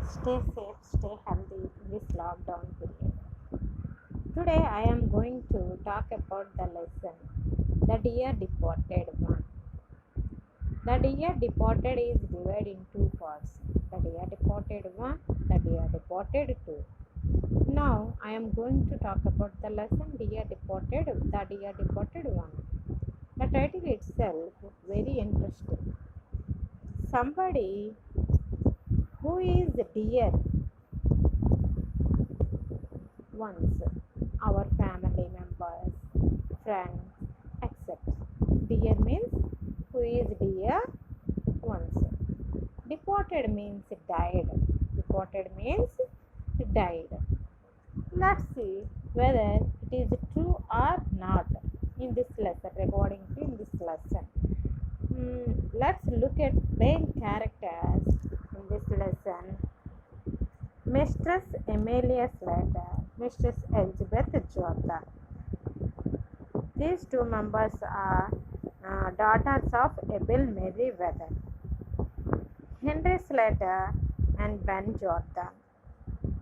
Stay safe, stay healthy in this lockdown period. Today I am going to talk about the lesson The Dear Deported One. The Dear Deported is divided in two parts. The Dear Deported One, the Dear Deported Two. Now I am going to talk about the lesson Dear Deported, the Dear Deported One. The title itself very interesting. Somebody who is dear once, our family members, friends, etc. Dear means who is dear once. Deported means died. Deported means died. Let's see whether it is true or not in this lesson, according to in this lesson. Let's look at main characters in this lesson. Mistress Amelia Slater, Mistress Elizabeth Jordan. These two members are daughters of Abel Merriweather, Henry Slater and Ben Jordan.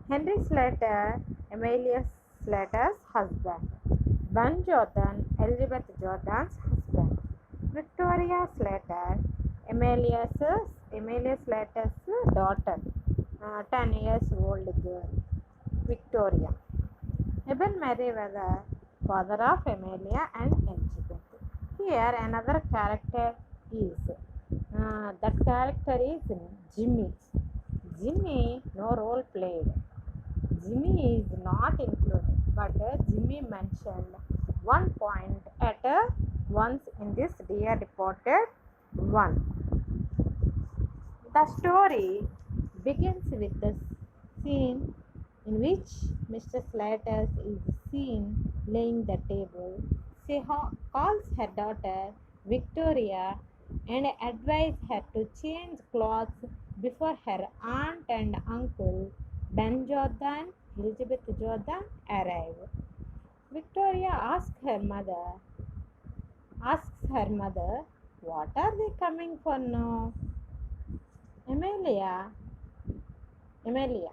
Henry Slater, Amelia Slater's husband. Ben Jordan, Elizabeth Jordan's husband. Victoria Slater, Amelia Slater's daughter, 10 years old girl, Victoria. Abel Merriweather, father of Amelia and Elizabeth. Here another character is, that character is Jimmy. Jimmy, no role played. Jimmy is not included, but Jimmy mentioned one point at once in this Dear Deported One. The story begins with the scene in which Mr. Slater is seen laying the table. She calls her daughter Victoria and advises her to change clothes before her aunt and uncle Ben Jordan, Elizabeth Jordan arrive. Victoria asks her mother, what are they coming for now? Amelia, Amelia,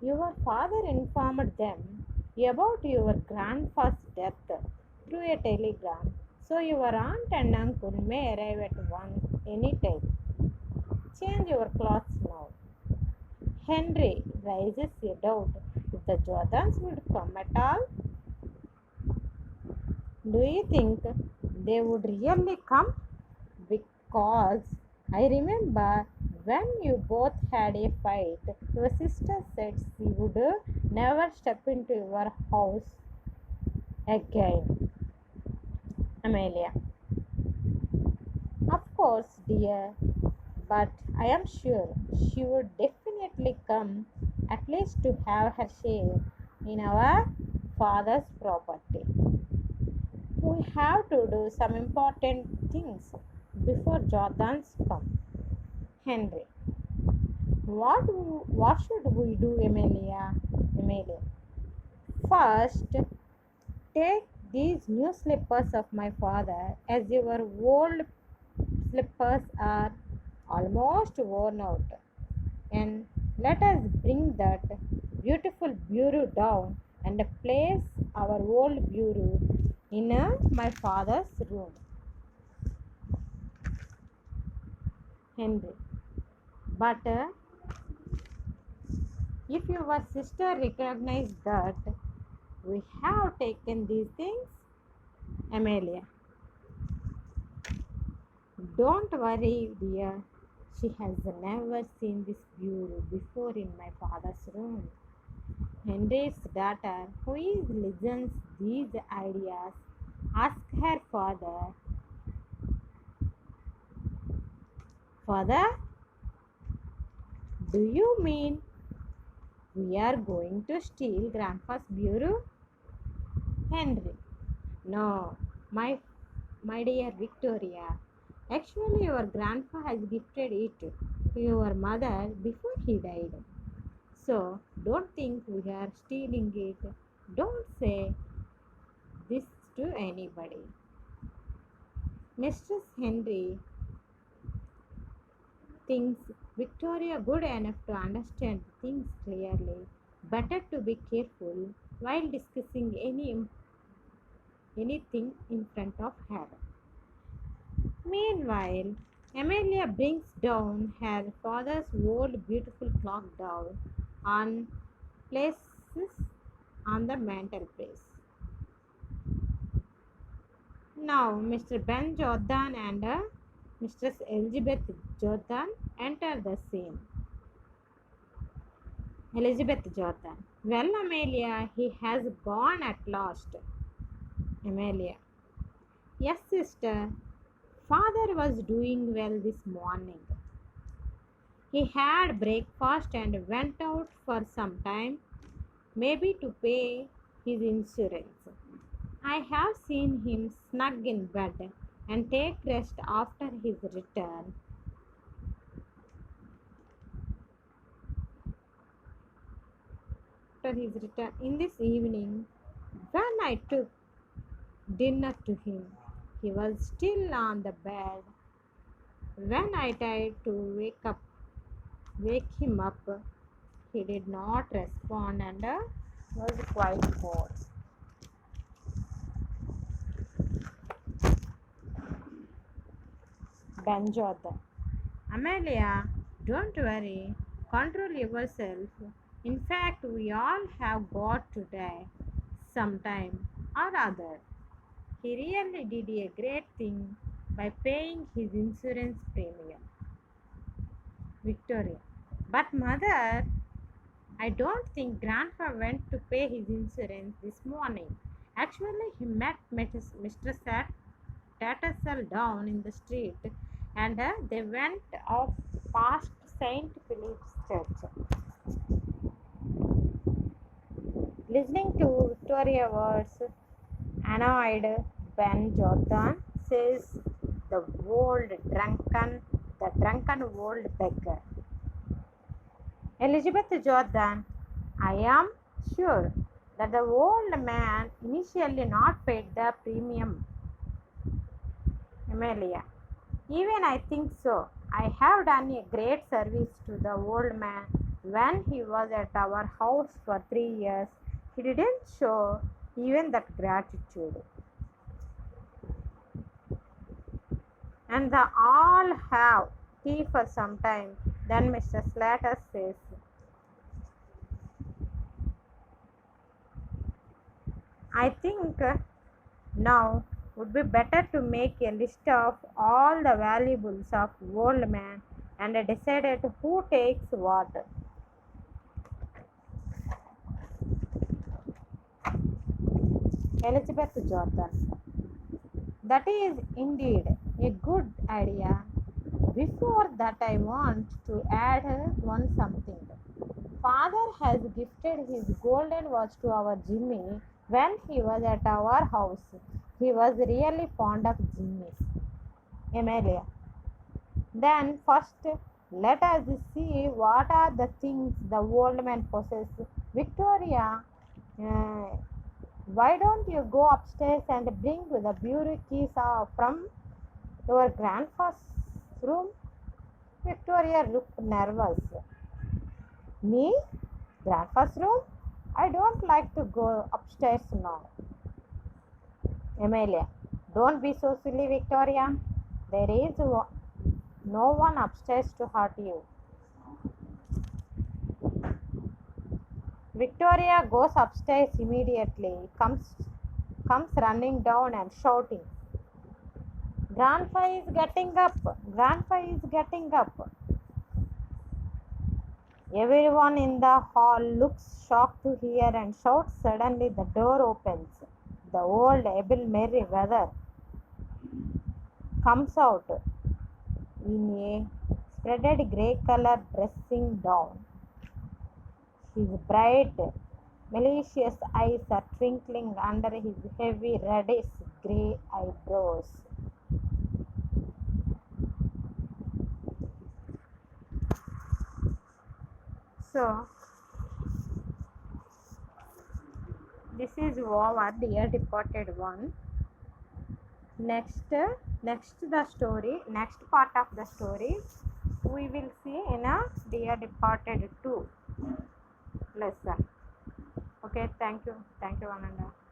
your father informed them about your grandfather's death through a telegram, so your aunt and uncle may arrive at one any time. Change your clothes now. Henry raises a doubt if the Jordans would come at all. Do you think they would really come? Because I remember when you both had a fight, your sister said she would never step into your house again. Amelia. Of course, dear, but I am sure she would definitely come at least to have her share in our father's property. We have to do some important things before Jordans come. Henry. What should we do, Amelia? Amelia. First, take these new slippers of my father, as your old slippers are almost worn out, and let us bring that beautiful bureau down and place our old bureau in my father's room. Henry. But if your sister recognizes that we have taken these things, Amelia. Don't worry, dear. She has never seen this bureau before in my father's room. Henry's daughter, who is listens these ideas, asks her father, Father, do you mean we are going to steal Grandpa's bureau? Henry, no, my dear Victoria. Actually, your grandpa has gifted it to your mother before he died. So, don't think we are stealing it. Don't say this to anybody. Mistress Henry thinks Victoria good enough to understand things clearly. Better to be careful while discussing anything in front of her. Meanwhile, Amelia brings down her father's old beautiful clock down on places on the mantelpiece. Now, Mr. Ben Jordan and Mistress Elizabeth Jordan enter the scene. Elizabeth Jordan. Well, Amelia, he has gone at last. Amelia. Yes, sister. Father was doing well this morning. He had breakfast and went out for some time, maybe to pay his insurance. I have seen him snug in bed and take rest after his return. In this evening, when I took dinner to him, he was still on the bed. When I tried to wake him up, he did not respond and was quite bored. Ben Jordan. Amelia, don't worry. Control yourself. In fact, we all have got to die sometime or other. He really did a great thing by paying his insurance premium. Victoria. But mother, I don't think Grandpa went to pay his insurance this morning. Actually, he met Mr. Tattersall down in the street and they went off past St. Philip's Church. Listening to Victoria words, annoyed Ben Jordan says the the drunken old beggar. Elizabeth Jordan, I am sure that the old man initially not paid the premium. Amelia, even I think so. I have done a great service to the old man when he was at our house for 3 years. He didn't show even that gratitude. And they all have tea for some time. Then Mr. Slater says, I think now would be better to make a list of all the valuables of old man and decided who takes what. Elizabeth Jordan. That is indeed a good idea. Before that, I want to add one something. Father has gifted his golden watch to our Jimmy when he was at our house. He was really fond of Jimmy's. Amelia. Then first let us see what are the things the old man possesses. Victoria, uh, why don't you go upstairs and bring the bureau keys from your grandpa's room? Victoria looked nervous. Me? Grandpa's room? I don't like to go upstairs now. Amelia, don't be so silly, Victoria. There is no one upstairs to hurt you. Victoria goes upstairs immediately, comes running down and shouting, Grandpa is getting up! Grandpa is getting up! Everyone in the hall looks shocked to hear and shouts. Suddenly the door opens. The old Abel Merriweather comes out in a spreaded grey color dressing gown. His bright, malicious eyes are twinkling under his heavy reddish grey eyebrows. So, this is over, dear departed one. Next part of the story we will see in a Dear Departed 2 lesson. Okay, thank you one and all.